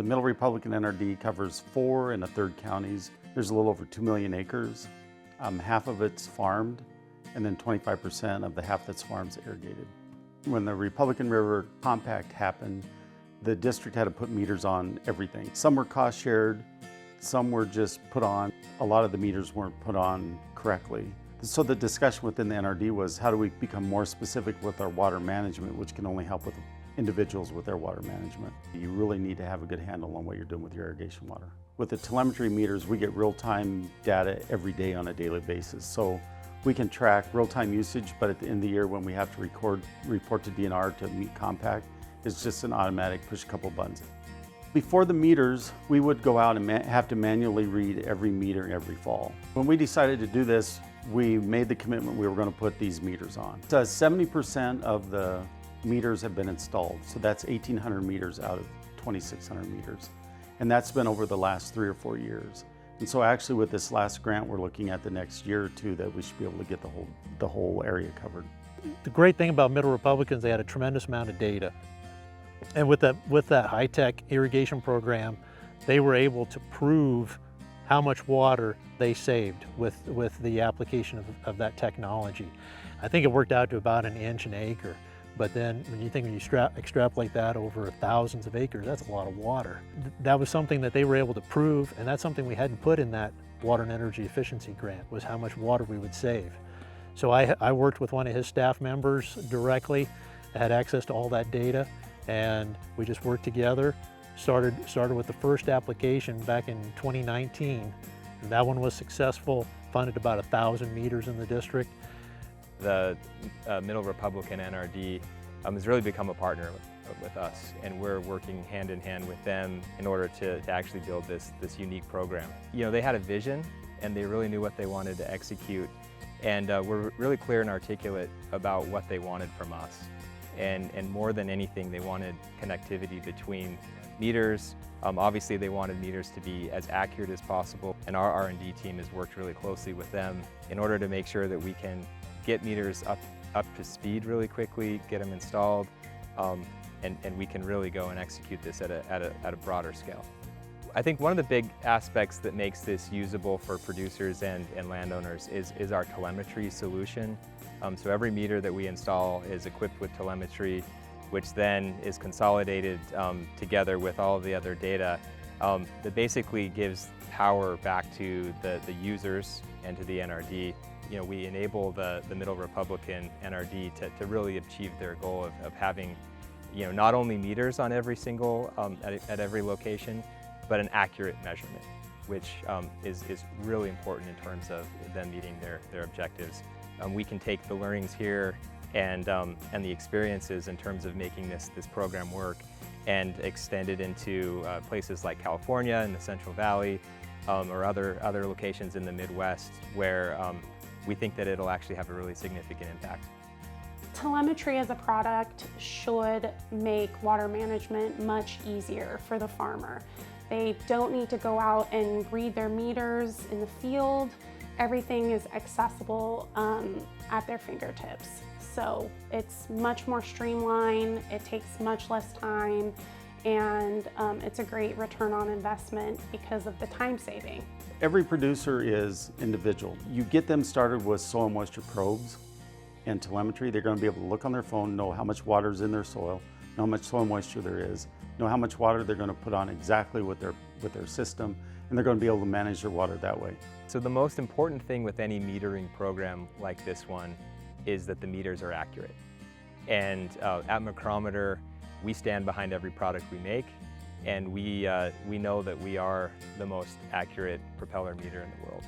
The Middle Republican NRD covers 4 1/3 counties. There's a little over 2 million acres. Half of it's farmed, and then 25% of the half that's farmed is irrigated. When the Republican River Compact happened, the district had to put meters on everything. Some were cost shared, some were just put on. A lot of the meters weren't put on correctly. So the discussion within the NRD was, how do we become more specific with our water management, which can only help with individuals with their water management. You really need to have a good handle on what you're doing with your irrigation water. With the telemetry meters, we get real-time data every day on a daily basis. So we can track real-time usage, but at the end of the year when we have to report to DNR to meet compact, it's just an automatic push a couple buttons. Before the meters, we would go out and have to manually read every meter every fall. When we decided to do this, we made the commitment we were going to put these meters on. So 70% of the meters have been installed. So that's 1,800 meters out of 2,600 meters. And that's been over the last 3 or 4 years. And so actually with this last grant, we're looking at the next year or two that we should be able to get the whole area covered. The great thing about Middle Republicans, they had a tremendous amount of data. And with that high-tech irrigation program, they were able to prove how much water they saved with the application of that technology. I think it worked out to about 1 inch an acre. But then when you extrapolate that over thousands of acres, that's a lot of water. That was something that they were able to prove, and that's something we hadn't put in that water and energy efficiency grant, was how much water we would save. So I worked with one of his staff members directly, had access to all that data, and we just worked together, started with the first application back in 2019. And that one was successful, funded about 1,000 meters in the district. The Middle Republican NRD has really become a partner with us, and we're working hand in hand with them in order to actually build this unique program. You know, they had a vision and they really knew what they wanted to execute, and we're really clear and articulate about what they wanted from us. And more than anything, they wanted connectivity between meters. Obviously, they wanted meters to be as accurate as possible, and our R&D team has worked really closely with them in order to make sure that we can get meters up to speed really quickly, get them installed, and we can really go and execute this at a broader scale. I think one of the big aspects that makes this usable for producers and landowners is our telemetry solution. So every meter that we install is equipped with telemetry, which then is consolidated together with all of the other data that basically gives power back to the users and to the NRD. You know, we enable the Middle Republican NRD to really achieve their goal of having, you know, not only meters on every single, at every location, but an accurate measurement, which is really important in terms of them meeting their objectives. We can take the learnings here and the experiences in terms of making this program work and extend it into places like California and the Central Valley, or other locations in the Midwest where we think that it'll actually have a really significant impact. Telemetry as a product should make water management much easier for the farmer. They don't need to go out and read their meters in the field. Everything is accessible at their fingertips. So it's much more streamlined, it takes much less time, and it's a great return on investment because of the time saving. Every producer is individual. You get them started with soil moisture probes and telemetry. They're going to be able to look on their phone, know how much water is in their soil, know how much soil moisture there is, know how much water they're going to put on exactly with their system, and they're going to be able to manage their water that way. So the most important thing with any metering program like this one is that the meters are accurate. And at McCrometer, we stand behind every product we make, and we know that we are the most accurate propeller meter in the world.